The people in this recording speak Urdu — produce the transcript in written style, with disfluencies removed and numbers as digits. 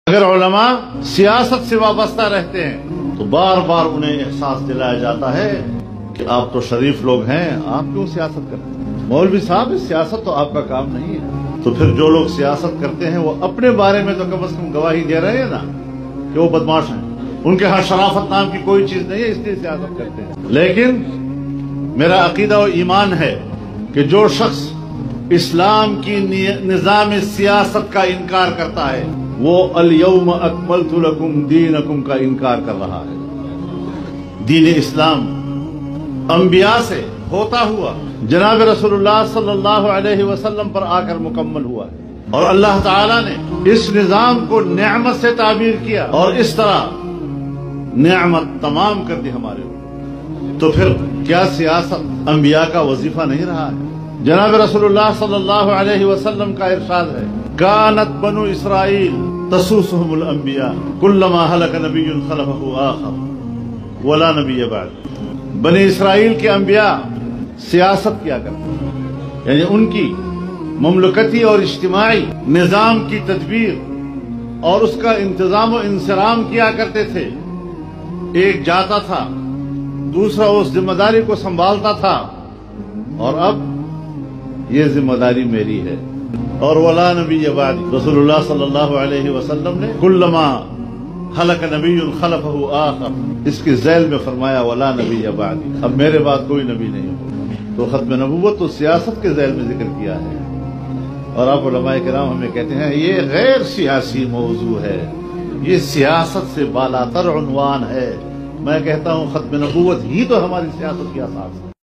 اگر علماء سیاست سے وابستہ رہتے ہیں تو بار بار انہیں احساس دلایا جاتا ہے کہ آپ تو شریف لوگ ہیں، آپ کیوں سیاست کرتے ہیں؟ مولوی صاحب سیاست تو آپ کا کام نہیں ہے۔ تو پھر جو لوگ سیاست کرتے ہیں وہ اپنے بارے میں تو کم از کم گواہی دے رہے ہیں نا کہ وہ بدماش ہیں، ان کے ہاں شرافت نام کی کوئی چیز نہیں ہے، اس لیے سیاست کرتے ہیں۔ لیکن میرا عقیدہ و ایمان ہے کہ جو شخص اسلام کی نظام سیاست کا انکار کرتا ہے وہ الیوم اکملت لکم دینکم کا انکار کر رہا ہے۔ دین اسلام انبیاء سے ہوتا ہوا جناب رسول اللہ صلی اللہ علیہ وسلم پر آ کر مکمل ہوا ہے، اور اللہ تعالیٰ نے اس نظام کو نعمت سے تعبیر کیا اور اس طرح نعمت تمام کر دی ہمارے اوپر۔ تو پھر کیا سیاست انبیاء کا وظیفہ نہیں رہا ہے؟ جناب رسول اللہ صلی اللہ علیہ وسلم کا ارشاد ہے، کانت بنو اسرائیل تسوسهم الانبیاء کلما ہلک نبی خلفہ آخر ولا نبی بعد۔ بنی اسرائیل کے انبیاء سیاست کیا کرتے ہیں، یعنی ان کی مملکتی اور اجتماعی نظام کی تدبیر اور اس کا انتظام و انصرام کیا کرتے تھے۔ ایک جاتا تھا، دوسرا اس ذمہ داری کو سنبھالتا تھا، اور اب یہ ذمہ داری میری ہے۔ اور ولا نبی بعد، رسول اللہ صلی اللہ علیہ وسلم نے کلما ہلک نبی خلفہ آخر، اس کی ذیل میں فرمایا ولا نبی بعد، اب میرے بعد کوئی نبی نہیں ہو۔ تو ختم نبوت تو سیاست کے ذیل میں ذکر کیا ہے، اور آپ علماء کرام ہمیں کہتے ہیں یہ غیر سیاسی موضوع ہے، یہ سیاست سے بالاتر عنوان ہے۔ میں کہتا ہوں ختم نبوت ہی تو ہماری سیاست کی اساس ہے۔